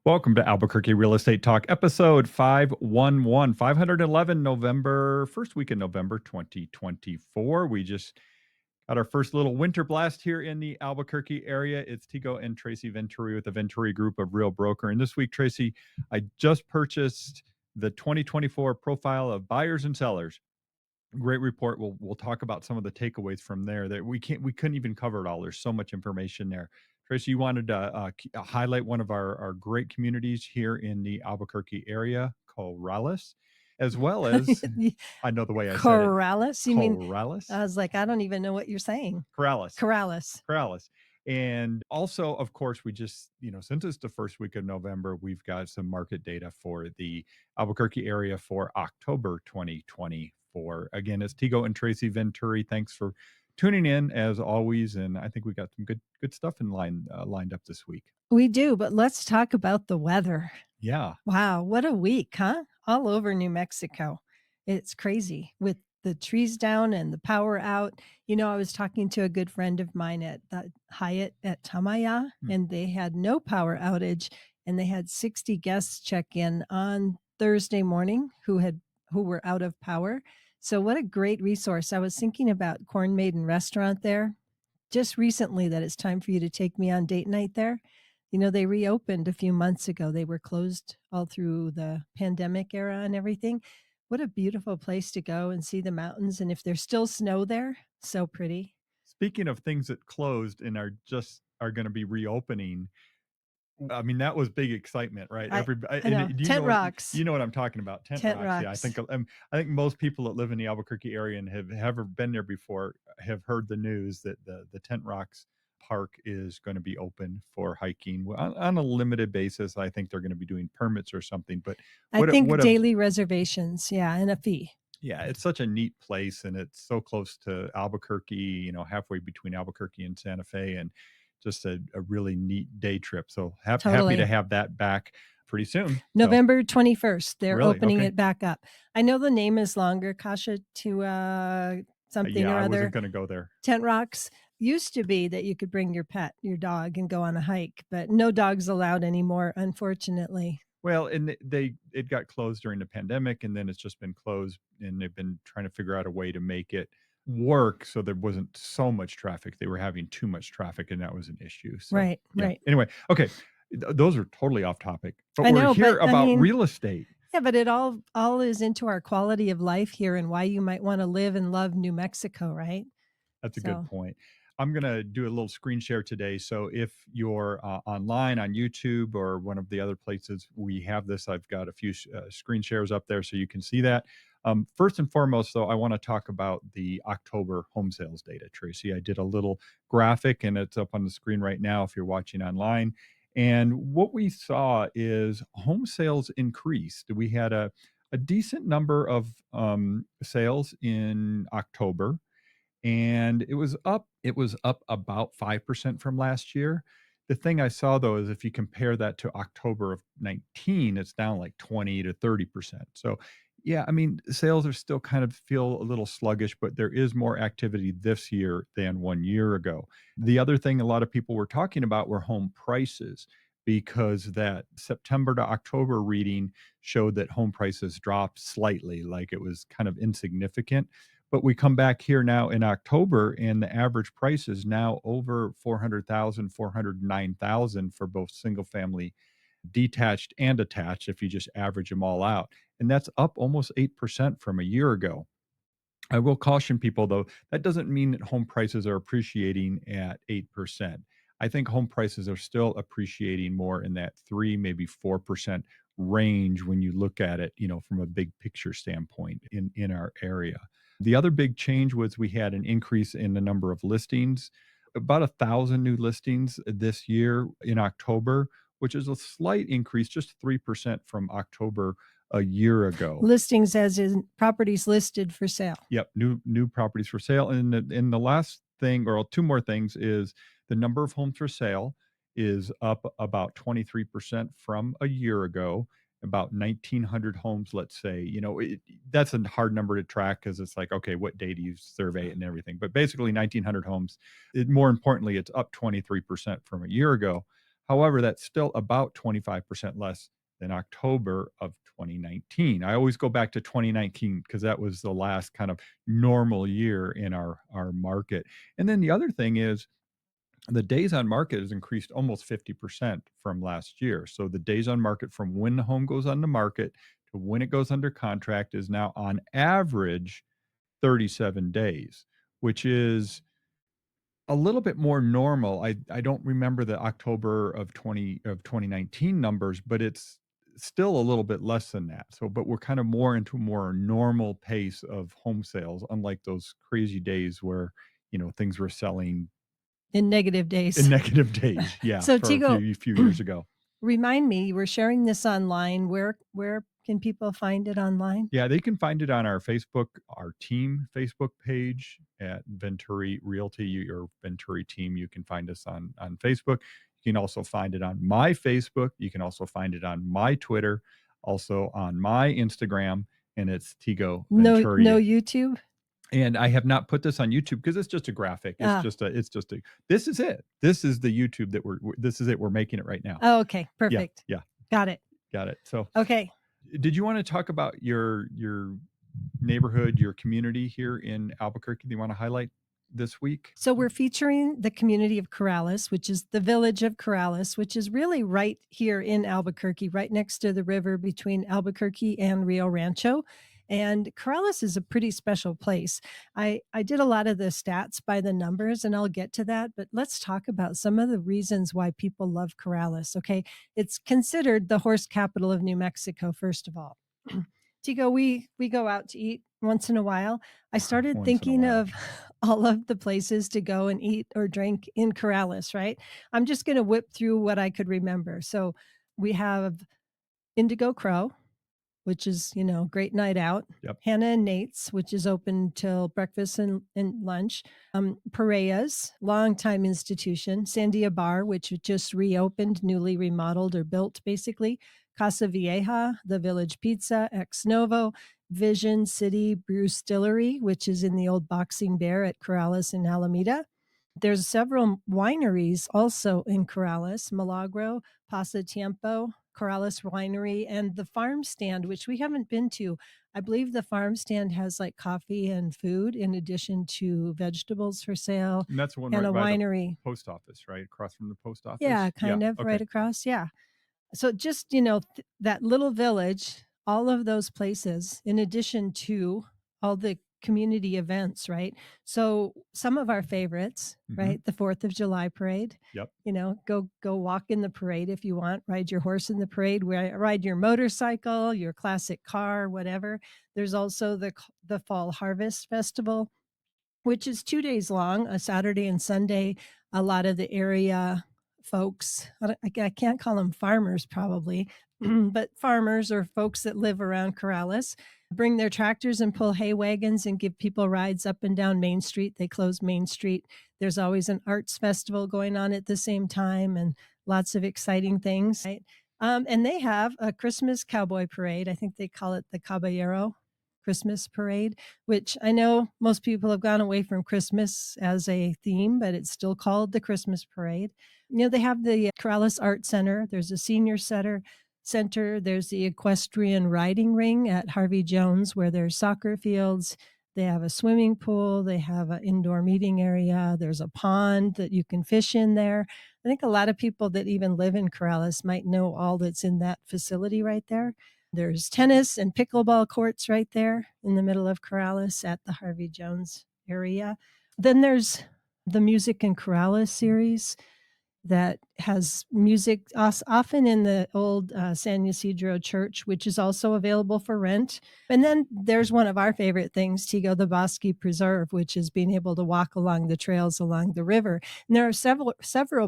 Welcome to Albuquerque Real Estate Talk, episode 511, 511, November, first week in November 2024. We just got our first little winter blast here in the Albuquerque area. It's Tego and Tracy Venturi with the Venturi Group of Real Broker. And this week, Tracy, I just purchased the 2024 profile of buyers and sellers. Great report. We'll talk about some of the takeaways from there that we couldn't even cover it all. There's so much information there. Tracy, you wanted to highlight one of our great communities here in the Albuquerque area, Corrales, as well as I know the way I said it, Corrales? You mean, Corrales, I was like, I don't even know what you're saying. Corrales, Corrales. Corrales. And also, of course, we just, since it's the first week of November, we've got some market data for the Albuquerque area for October 2024. Again, it's Tego and Tracy Venturi. Thanks for tuning in as always. And I think we got some good stuff lined up this week. We do, but let's talk about the weather. Yeah. Wow, what a week, huh? All over New Mexico. It's crazy with the trees down and the power out. I was talking to a good friend of mine at the Hyatt at Tamaya, and they had no power outage, and they had 60 guests check in on Thursday morning who were out of power. So what a great resource. I was thinking about Corn Maiden Restaurant there just recently that it's time for you to take me on date night there. They reopened a few months ago. They were closed all through the pandemic era and everything. What a beautiful place to go and see the mountains. And if there's still snow there, so pretty. Speaking of things that closed and are going to be reopening, I mean, that was big excitement, right? I know. Do Tent Rocks. you know what I'm talking about? Tent Rocks. Yeah, Rocks. I think most people that live in the Albuquerque area and have ever been there before have heard the news that the Tent Rocks park is going to be open for hiking on a limited basis. I think they're going to be doing permits or something, but I think daily reservations, yeah, and a fee. yeah, it's such a neat place, and it's so close to Albuquerque, halfway between Albuquerque and Santa Fe, and just a really neat day trip. So happy Totally. to have that back pretty soon. November 21st, they're Really? opening Okay. it back up. I know the name is longer, Kasha, to something or I other. wasn't going to go there. Tent Rocks used to be that you could bring your pet, your dog, and go on a hike, but no dogs allowed anymore, unfortunately. Well, and it got closed during the pandemic, and then it's just been closed, and they've been trying to figure out a way to make it work so there wasn't so much traffic. They were having too much traffic, and that was an issue. So, Right, yeah. right. Anyway, okay, those are totally off topic, but I we're know, here but I about mean, real estate. Yeah, but it all is into our quality of life here and why you might want to live and love New Mexico, right? That's a good point. I'm going to do a little screen share today. So if you're online on YouTube or one of the other places we have this, I've got a few screen shares up there so you can see that. First and foremost, though, I want to talk about the October home sales data, Tracy. I did a little graphic and it's up on the screen right now if you're watching online. And what we saw is home sales increased. We had a decent number of sales in October, and it was up about 5% from last year. The thing I saw, though, is if you compare that to October of 19, it's down like 20 to 30%. So yeah, I mean, sales are still kind of feel a little sluggish, but there is more activity this year than 1 year ago. The other thing a lot of people were talking about were home prices, because that September to October reading showed that home prices dropped slightly, like it was kind of insignificant. But we come back here now in October, and the average price is now over 400,000, 409,000 for both single family, detached and attached, if you just average them all out. And that's up almost 8% from a year ago. I will caution people, though, that doesn't mean that home prices are appreciating at 8%. I think home prices are still appreciating more in that 3, maybe 4% range when you look at it, from a big picture standpoint in our area. The other big change was we had an increase in the number of listings, about 1,000 new listings this year in October, which is a slight increase, just 3% from October a year ago. Listings as in properties listed for sale. Yep, new properties for sale. And the last thing, or two more things, is the number of homes for sale is up about 23% from a year ago, about 1,900 homes, let's say. That's a hard number to track because it's like, okay, what day do you survey it and everything? But basically 1,900 homes. More importantly, it's up 23% from a year ago. However, that's still about 25% less than October of 2019. I always go back to 2019 because that was the last kind of normal year in our market. And then the other thing is the days on market has increased almost 50% from last year. So the days on market from when the home goes on the market to when it goes under contract is now on average 37 days, which is a little bit more normal. I don't remember the October of 2019 numbers, but it's still a little bit less than that. So, but we're kind of more into a more normal pace of home sales, unlike those crazy days where, things were selling In negative in days. negative days. Yeah, So for a Tigo, few years ago. remind me, you were sharing this online. Where can people find it online? Yeah, they can find it on our team Facebook page at Venturi Realty or Venturi Team. You can find us on Facebook. You can also find it on my Facebook. You can also find it on my Twitter, also on my Instagram, and it's Tego No Venturi. YouTube? And I have not put this on YouTube because it's just a graphic. Ah, This is it. This is the YouTube that this is it. We're making it right now. oh, okay, Yeah, perfect. yeah, Got it. got it. So, Okay. did you want to talk about your neighborhood, your community here in Albuquerque that you want to highlight this week? So we're featuring the community of Corrales, which is the village of Corrales, which is really right here in Albuquerque, right next to the river between Albuquerque and Rio Rancho. And Corrales is a pretty special place. I did a lot of the stats by the numbers, and I'll get to that. But let's talk about some of the reasons why people love Corrales. Okay. It's considered the horse capital of New Mexico, first of all. Tigo, we go out to eat once in a while. I started Once in a thinking while. of all of the places to go and eat or drink in Corrales, right? I'm just going to whip through what I could remember. So we have Indigo Crow, which is, great night out. Yep. Hannah and Nate's, which is open till breakfast and lunch. Parea's, longtime institution. Sandia Bar, which just reopened, newly remodeled or built, basically. Casa Vieja, the Village Pizza, Ex Novo, Vision City Brew Distillery, which is in the old Boxing Bear at Corrales in Alameda. There's several wineries also in Corrales, Milagro, Pasatiempo, Corrales Winery, and the farm stand, which we haven't been to. I believe the farm stand has like coffee and food in addition to vegetables for sale And that's the one and a right by the winery. post office, right? Across from the post Yeah, office? Yeah. kind of right Okay. across. Yeah. So just, that little village, all of those places, in addition to all the community events, right? So some of our favorites, Hmm. right? The 4th of July parade, Yep. go walk in the parade if you want, ride your horse in the parade, ride your motorcycle, your classic car, whatever. There's also the Fall Harvest Festival, which is 2 days long, a Saturday and Sunday. A lot of the area folks, I can't call them farmers probably, but farmers or folks that live around Corrales bring their tractors and pull hay wagons and give people rides up and down Main Street. They close Main Street. There's always an arts festival going on at the same time and lots of exciting things, right? And they have a Christmas cowboy parade. I think they call it the Caballero Christmas parade, which I know most people have gone away from Christmas as a theme, but it's still called the Christmas parade. They have the Corrales Art Center. There's a senior center. There's the equestrian riding ring at Harvey Jones where there's soccer fields. They have a swimming pool. They have an indoor meeting area. There's a pond that you can fish in there. I think a lot of people that even live in Corrales might know all that's in that facility right there. There's tennis and pickleball courts right there in the middle of Corrales at the Harvey Jones area. Then there's the Music in Corrales series that has music often in the old San Ysidro church, which is also available for rent. And then there's one of our favorite things, Tigo, the Bosque Preserve, which is being able to walk along the trails along the river. And there are several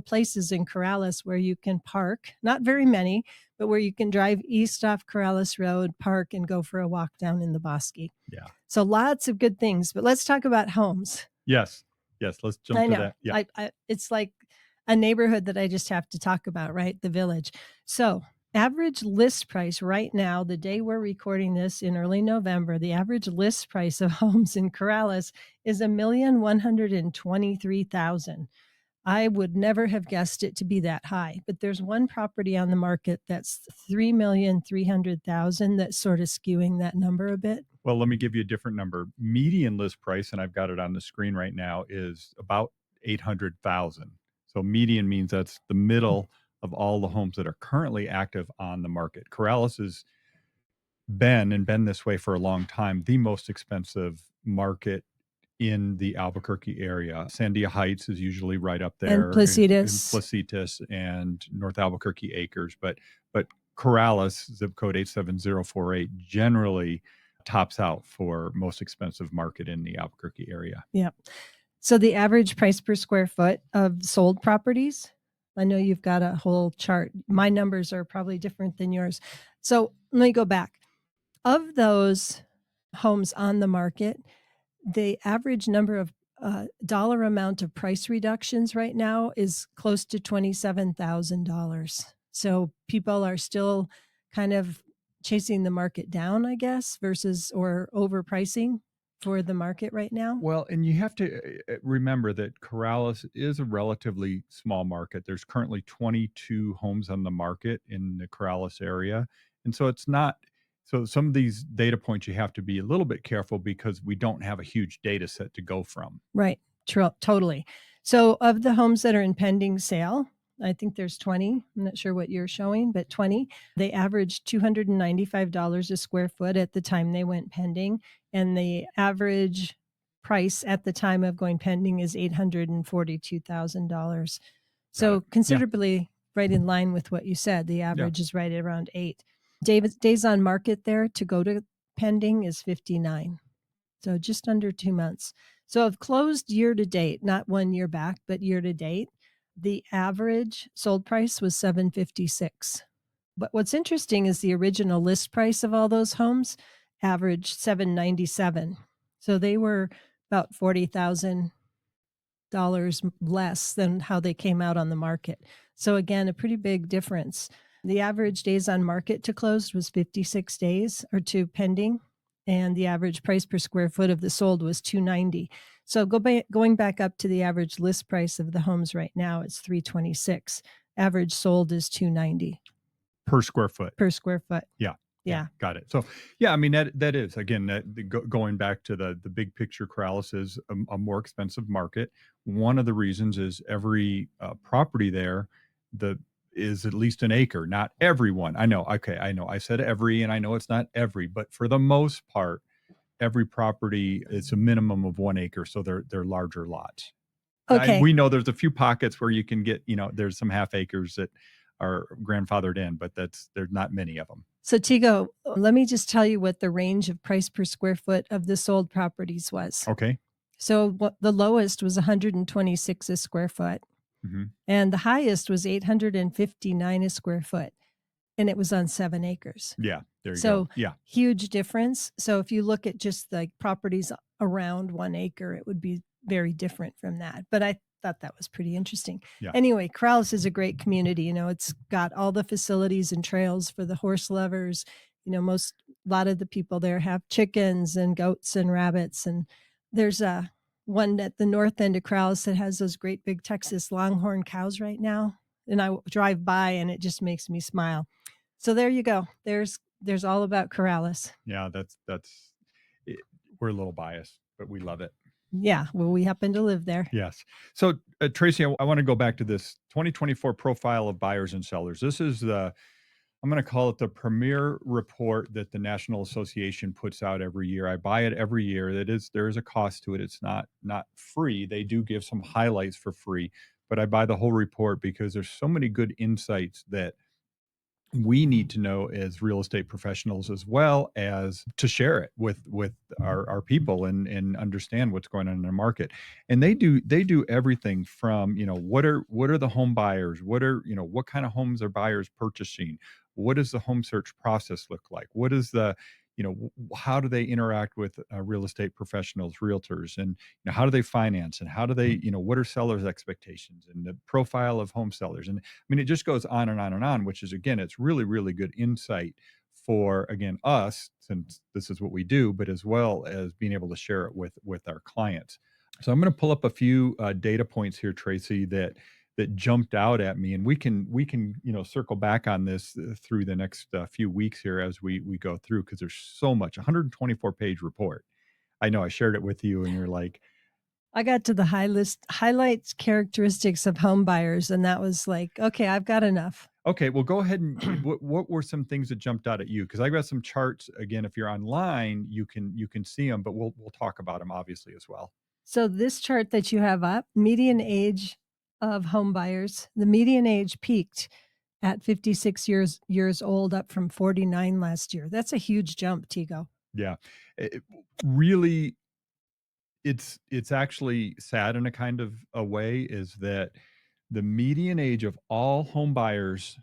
places in Corrales where you can park, not very many, but where you can drive east off Corrales Road, park, and go for a walk down in the Bosque. Yeah. So lots of good things. But let's talk about homes. Yes. Yes. Let's jump I to know. that. Yeah. It's like a neighborhood that I just have to talk about, right? The village. So, average list price right now, the day we're recording this in early November, the average list price of homes in Corrales is $1,123,000. I would never have guessed it to be that high, but there's one property on the market that's 3,300,000 that's sort of skewing that number a bit. Well, let me give you a different number. Median list price, and I've got it on the screen right now, is about 800,000. So median means that's the middle of all the homes that are currently active on the market. Corrales has been this way for a long time, the most expensive market in the Albuquerque area. Sandia Heights is usually right up And there, in Placitas. Placitas and North Albuquerque Acres, but Corrales, zip code 87048, generally tops out for most expensive market in the Albuquerque area. Yeah. So the average price per square foot of sold properties, I know you've got a whole chart. My numbers are probably different than yours. So let me go back. Of those homes on the market, the average number of dollar amount of price reductions right now is close to $27,000. So people are still kind of chasing the market down, I guess, versus or overpricing for the market right now. Well, and you have to remember that Corrales is a relatively small market. There's currently 22 homes on the market in the Corrales area. And so it's not, so some of these data points you have to be a little bit careful because we don't have a huge data set to go from. Right. Totally. So of the homes that are in pending sale, I think there's 20. I'm not sure what you're showing, but 20. They averaged $295 a square foot at the time they went pending. And the average price at the time of going pending is $842,000. Got it. So Yeah. considerably right in line with what you said. The Yeah. average is right at around 8. Days on market there to go to pending is 59. So just under 2 months. So of closed year to date, not 1 year back, but year to date, the average sold price was 756. But what's interesting is the original list price of all those homes averaged 797. So they were about $40,000 less than how they came out on the market. So again, a pretty big difference. The average days on market to closed was 56 days or to pending, and the average price per square foot of the sold was 290. So going back up to the average list price of the homes right now, it's 326. Average sold is 290 Per square foot. per square foot. Yeah. Yeah, Yeah. got it. So, yeah, I mean that is again going back to the big picture. Corrales is a more expensive market. One of the reasons is every property there, the is at least an acre. Not everyone. I know. Okay, I know. I said every, and I know it's not every, but for the most part, every property is a minimum of 1 acre. So they're larger lots. Okay. We know there's a few pockets where you can get, there's some half acres that are grandfathered in, but there's not many of them. So Tigo, let me just tell you what the range of price per square foot of the sold properties was. Okay. So what the lowest was 126 a square foot, Hmm. and the highest was 859 a square foot, and it was on 7 acres. Yeah, there you go. So Yeah, huge difference. So if you look at just like properties around 1 acre, it would be very different from that. But I thought that was pretty interesting. yeah. Anyway, Corrales is a great community. It's got all the facilities and trails for the horse lovers. A lot of the people there have chickens and goats and rabbits. And there's a one at the north end of Corrales that has those great big Texas Longhorn cows right now. And I drive by and it just makes me smile. So there you go. There's all about Corrales. Yeah, that's it, we're a little biased, but we love it. Yeah, well, we happen to live there. Yes. So, Tracy, I want to go back to this 2024 profile of buyers and sellers. This is I'm going to call it the premier report that the National Association puts out every year. I buy it every year. There is a cost to it. It's not free. They do give some highlights for free, but I buy the whole report because there's so many good insights that we need to know as real estate professionals, as well as to share it with our people and understand what's going on in the market. And they do everything from, what are the home buyers, what kind of homes are buyers purchasing, what does the home search process look like, what is the how do they interact with real estate professionals, realtors, and how do they finance, and how do they, what are sellers expectations, and the profile of home sellers. And I mean, it just goes on and on and on, which is, again, it's really, really good insight for, again, us, since this is what we do, but as well as being able to share it with our clients. So I'm going to pull up a few data points here, Tracy, that jumped out at me, and we can circle back on this through the next few weeks here as we go through because there's so much. 124-page report. I know I shared it with you, and you're like, I got to the high list highlights characteristics of home buyers, and that was like, okay, I've got enough. okay, well, go ahead and what were some things that jumped out at you? Because I got some charts. Again, if you're online, you can see them, but we'll talk about them obviously as well. So this chart that you have up, median age of home buyers, the median age peaked at 56 years old, up from 49 last year. That's a huge jump, Tigo. Yeah, really, it's actually sad in a kind of a way is that the median age of all home buyers,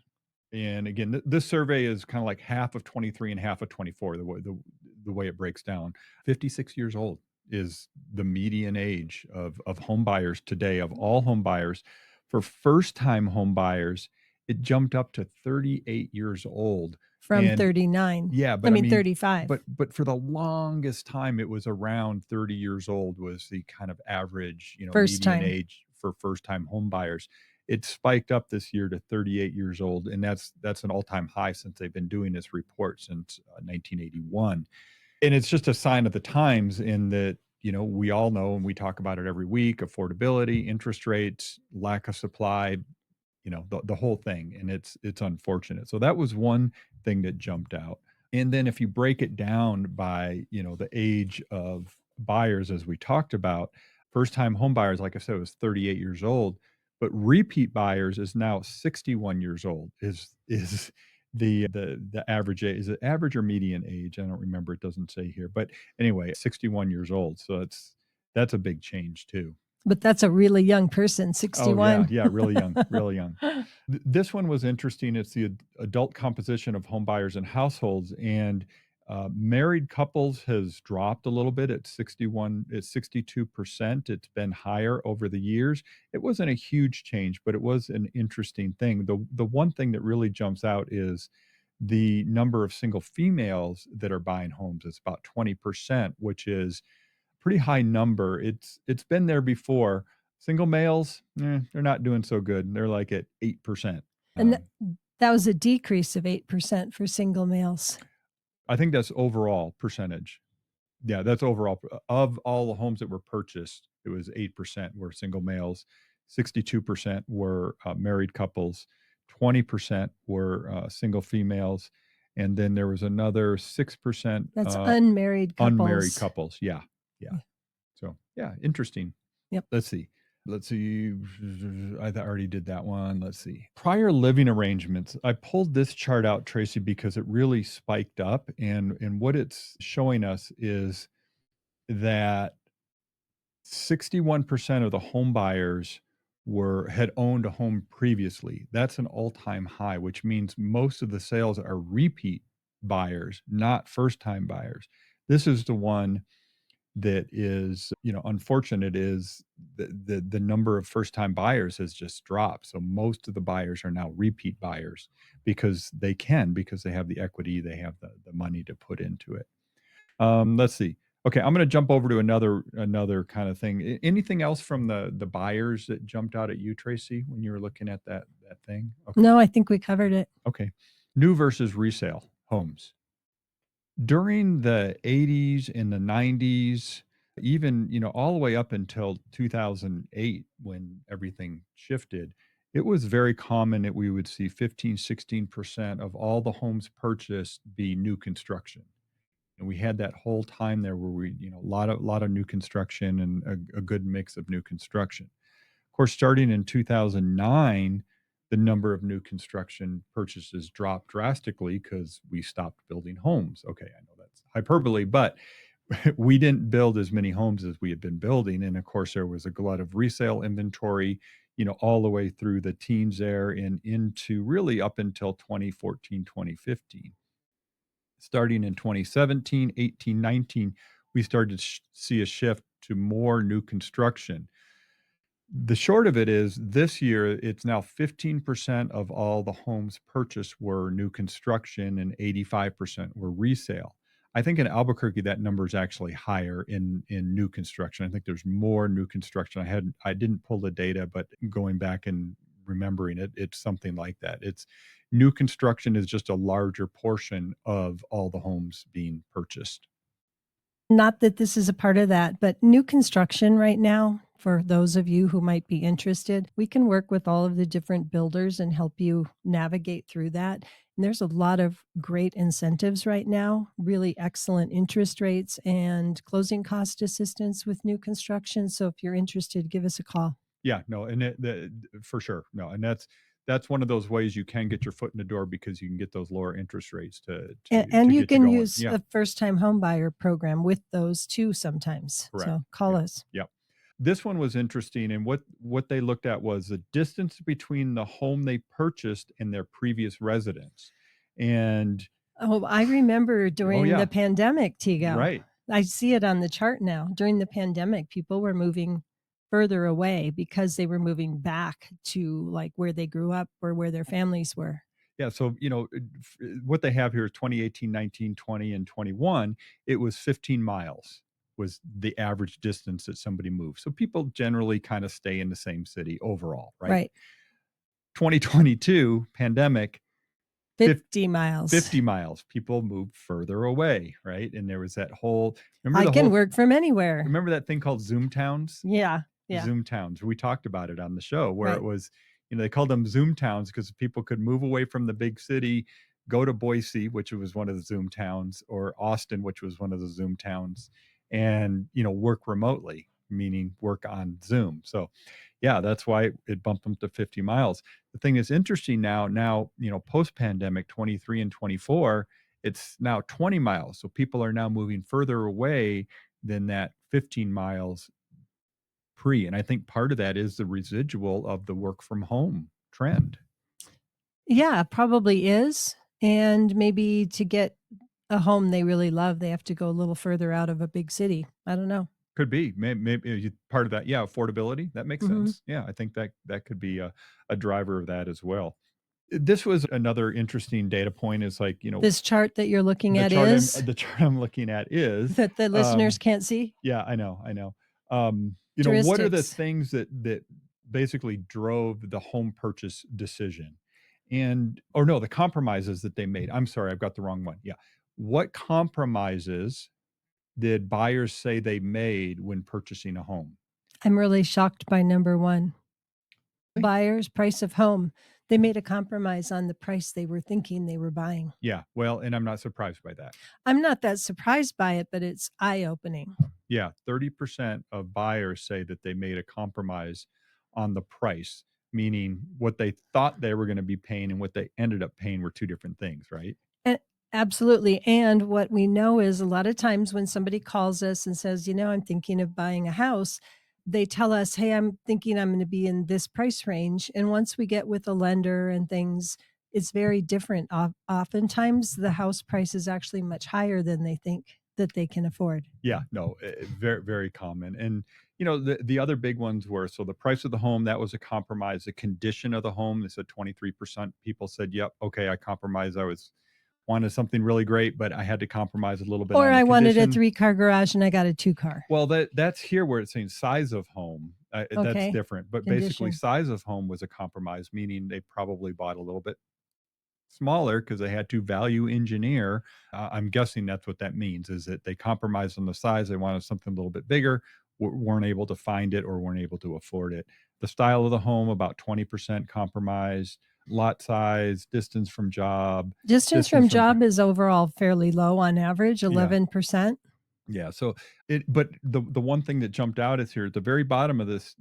and again, this survey is kind of like half of 23 and half of 24, the way it breaks down. 56 years old is the median age of home buyers today, of all home buyers. For first time home buyers, it jumped up to 38 years old. From And 39. yeah, I but I mean, mean, 35. but for the longest time, it was around 30 years old was the kind of average, First median time. age for first-time home buyers. It spiked up this year to 38 years old, and that's an all-time high since they've been doing this report since 1981. And it's just a sign of the times in that, we all know, and we talk about it every week, affordability, interest rates, lack of supply, the whole thing, and it's unfortunate. So that was one thing that jumped out. And then if you break it down by, the age of buyers, as we talked about, first time home buyers, like I said, was 38 years old, but repeat buyers is now 61 years old is the average age. Is it average or median age? I don't remember. It doesn't say here. But anyway, 61 years old. So that's a big change too. But that's a really young person, Oh, yeah, 61. yeah, really young, really young. This one was interesting. It's the adult composition of home buyers and households, and married couples has dropped a little bit at 61. It's 62%. It's been higher over the years. It wasn't a huge change, but it was an interesting thing. The one thing that really jumps out is the number of single females that are buying homes. It's about 20%, which is pretty high number. It's been there before. Single males, they're not doing so good. They're like at 8%. And th Um, that was a decrease of 8% for single males. I think that's overall percentage. Yeah, that's overall. Of all the homes that were purchased, it was 8% were single males, 62% were married couples, 20% were single females, and then there was another 6% That's unmarried unmarried couples. couples. Yeah, yeah. Yeah. So yeah, interesting. Yep. Let's see. Let's see. I already did that one. Let's see. Prior living arrangements. I pulled this chart out, Tracy, because it really spiked up. And what it's showing us is that 61% of the home buyers had owned a home previously. That's an all-time high, which means most of the sales are repeat buyers, not first-time buyers. This is the one that is, unfortunate is the number of first time buyers has just dropped. So most of the buyers are now repeat buyers because they have the equity, they have the money to put into it. Let's see. Okay, I'm going to jump over to another kind of thing. Anything else from the buyers that jumped out at you, Tracy, when you were looking at that thing? Okay. No, I think we covered it. Okay. New versus resale homes. During the '80s and the '90s, even, all the way up until 2008 when everything shifted, it was very common that we would see 15, 16% of all the homes purchased be new construction. And we had that whole time there where we, a lot of new construction and a good mix of new construction. Of course, starting in 2009, the number of new construction purchases dropped drastically because we stopped building homes. Okay, I know that's hyperbole, but we didn't build as many homes as we had been building. And of course, there was a glut of resale inventory, all the way through the teens there and into really up until 2014, 2015. Starting in 2017, 18, 19, we started to see a shift to more new construction. The short of it is this year, it's now 15% of all the homes purchased were new construction and 85% were resale. I think in Albuquerque, that number is actually higher in new construction. I think there's more new construction. I didn't pull the data, but going back and remembering it, it's something like that. It's new construction is just a larger portion of all the homes being purchased. Not that this is a part of that, but new construction right now, for those of you who might be interested, we can work with all of the different builders and help you navigate through that. And there's a lot of great incentives right now, really excellent interest rates and closing cost assistance with new construction. So if you're interested, give us a call. Yeah, no, and for sure. No, and that's one of those ways you can get your foot in the door because you can get those lower interest rates to And you get you can going. use Yeah, a first time home buyer program with those too sometimes. correct. So call Yeah. us. Yeah. This one was interesting, and what they looked at was the distance between the home they purchased and their previous residence. And Oh, I remember oh during the yeah, pandemic, Tego. right. I see it on the chart now. During the pandemic, people were moving further away because they were moving back to like where they grew up or where their families were. Yeah, so, what they have here is 2018, 19, 20, and 21, it was 15 miles was the average distance that somebody moved. So people generally kind of stay in the same city overall, right? Right. 2022, pandemic, fif 50 miles. 50 miles, people moved further away, right? And there was that whole I can work from anywhere. remember that thing called Zoom towns? Yeah. Yeah. Zoom towns. We talked about it on the show where it Right. was, they called them Zoom towns because people could move away from the big city, go to Boise, which was one of the Zoom towns, or Austin, which was one of the Zoom towns, and, work remotely, meaning work on Zoom. So, yeah, that's why it bumped them to 50 miles. The thing that's interesting now, post pandemic 23 and 24, it's now 20 miles. So people are now moving further away than that 15 miles and I think part of that is the residual of the work from home trend. Yeah, probably is. And maybe to get a home they really love, they have to go a little further out of a big city. I don't know. Could be, maybe part of that, yeah, affordability, that makes Mhm. sense. Yeah, I think that could be a driver of that as well. This was another interesting data point is like, This chart that you're looking at is the chart I'm looking at is, that the listeners can't see? yeah, I know. What are the Heuristics. things that basically drove the home purchase decision? And or no, the compromises that they made. I'm sorry, I've got the wrong one. Yeah. What compromises did buyers say they made when purchasing a home? I'm really shocked by number 1. Buyer's price of home. They made a compromise on the price they were thinking they were buying. Yeah, well, and I'm not surprised by that. I'm not that surprised by it, but it's eye-opening. Yeah, 30% of buyers say that they made a compromise on the price, meaning what they thought they were gonna be paying and what they ended up paying were 2 different things, right? A Absolutely, and what we know is a lot of times when somebody calls us and says, "I'm thinking of buying a house," they tell us, "Hey, I'm thinking I'm gonna be in this price range," and once we get with a lender and things, it's very different. Oftentimes, the house price is actually much higher than they think that they can afford. Yeah, no, very, very common. And the other big ones were so the price of the home that was a compromise. The condition of the home, they said 23% people said, "Yep, okay, I compromised. I was wanted something really great, but I had to compromise a little bit Or on the I wanted a condition." three-car garage and I got a two-car. Well, that's here where it's saying size of home. That's Okay, different, but basically, condition. size of home was a compromise, meaning they probably bought a little bit smaller because they had to value engineer. I'm guessing that's what that means is that they compromised on the size. They wanted something a little bit bigger, weren't able to find it or weren't able to afford it. The style of the home, about 20% compromised. Lot size, distance from job, Distance distance from from, job is overall fairly low on average, yeah. 11%. Yeah. So but the one thing that jumped out is here at the very bottom of this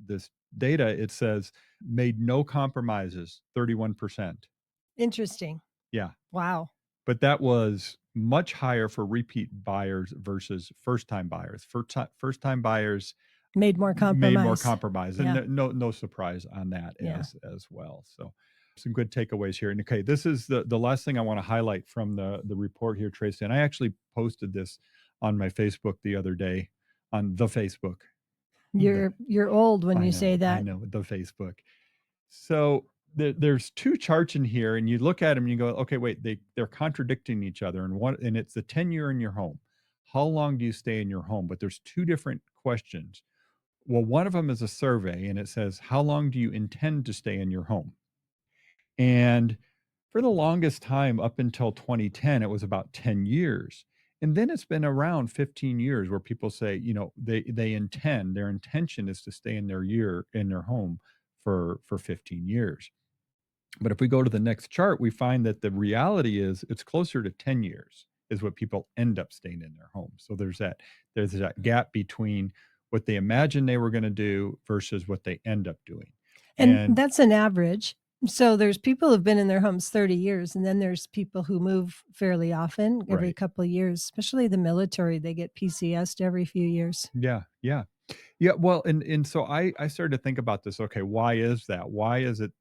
data, it says made no compromises, 31%. Interesting. Yeah. Wow. But that was much higher for repeat buyers versus first-time buyers. First-time buyers Made more made more compromise. compromise, and Yeah, no surprise on that yeah. as well. So, some good takeaways here. And okay, this is the last thing I want to highlight from the report here, Tracy. And I actually posted this on my Facebook the other day on the Facebook. The You're old when you say I that. know the Facebook. So there's 2 charts in here, and you look at them and you go, "Okay, wait, they're contradicting each other," and it's the tenure in your home. How long do you stay in your home? But there's 2 different questions. Well, one of them is a survey, and it says, "How long do you intend to stay in your home?" And for the longest time, up until 2010, it was about 10 years. And then it's been around 15 years where people say, their intention is to stay in their home for 15 years. But if we go to the next chart, we find that the reality is it's closer to 10 years is what people end up staying in their home. So there's that gap between what they imagined they were going to do versus what they end up doing. And And that's an average. So there's people who've been in their homes 30 years, and then there's people who move fairly often, every right. couple of years, especially the military. They get PCSed every few years. Yeah, yeah. Yeah, well, and so I started to think about this, okay, why is that? Why is it,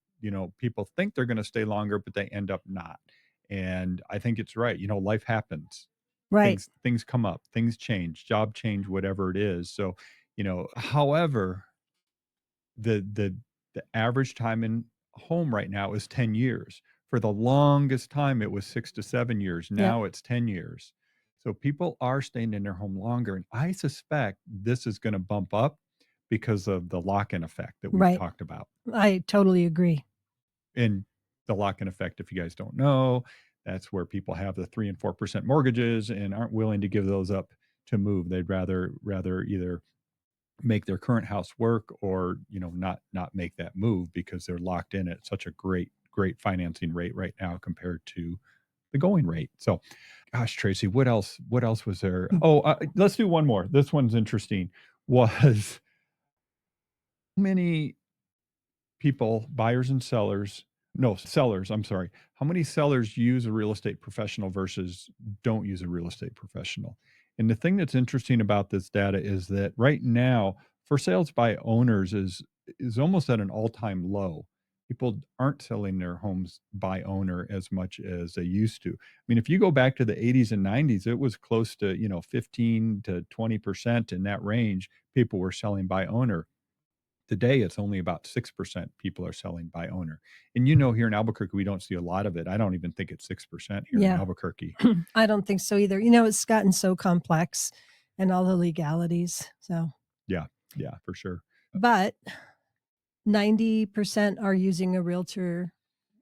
people think they're gonna stay longer, but they end up not? And I think it's right, life happens. Right, Things come up, things change, job change, whatever it is. So, however, the average time in home right now is 10 years. For the longest time, it was 6 to 7 years. yep, Now it's 10 years. So people are staying in their home longer, and I suspect this is gonna bump up because of the lock-in effect that we've right. talked about. I totally agree. And the lock-in effect, if you guys don't know, that's where people have the 3 and 4% mortgages and aren't willing to give those up to move. They'd rather either make their current house work or not make that move because they're locked in at such a great financing rate right now compared to the going rate. So gosh, Tracy, what else was there? Mm, Oh, let's do one more. This one's interesting. Was how many people, buyers and sellers, no, sellers, I'm sorry. How many sellers use a real estate professional versus don't use a real estate professional? And the thing that's interesting about this data is that right now, for sales by owners is almost at an all-time low. People aren't selling their homes by owner as much as they used to. I mean, if you go back to the 80s and 90s, it was close to, 15 to 20% in that range. People were selling by owner. Today, it's only about 6% people are selling by owner. And here in Albuquerque, we don't see a lot of it. I don't even think it's 6% here in yeah. Albuquerque. I don't think so either. It's gotten so complex and all the legalities. So, Yeah, yeah, for sure. but 90% are using a realtor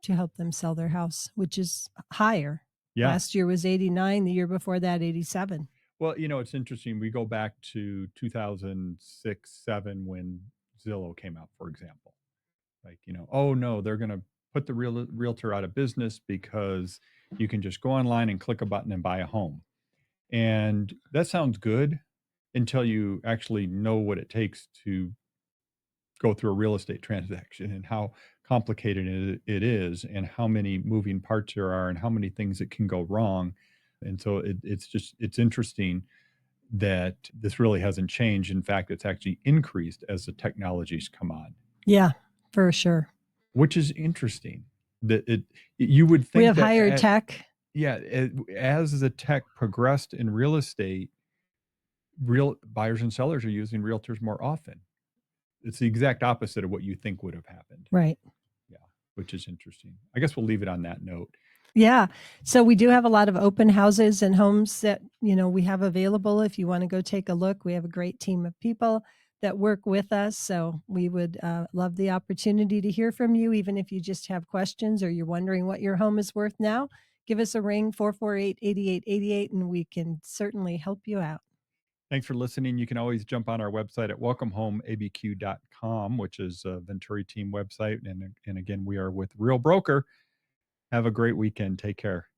to help them sell their house, which is higher. Yeah. Last year was 89, the year before that 87. Well, it's interesting. We go back to 2006, 7 when Zillow came out, for example. Like, oh no, they're going to put the realtor out of business because you can just go online and click a button and buy a home. And that sounds good until you actually know what it takes to go through a real estate transaction and how complicated it is and how many moving parts there are and how many things that can go wrong. And so it's interesting that this really hasn't changed. In fact, it's actually increased as the technologies come on, Yeah, for sure. which is interesting. That you would We think have that higher tech. yeah, as the tech progressed in real estate, real buyers and sellers are using realtors more often. It's the exact opposite of what you think would have happened. Right. Yeah, which is interesting. I guess we'll leave it on that note. Yeah. So we do have a lot of open houses and homes that, we have available if you want to go take a look. We have a great team of people that work with us. So we would love the opportunity to hear from you, even if you just have questions or you're wondering what your home is worth now. Give us a ring, 448-8888, and we can certainly help you out. Thanks for listening. You can always jump on our website at welcomehomeabq.com, which is a Venturi team website. And again, we are with Real Broker. Have a great weekend. Take care.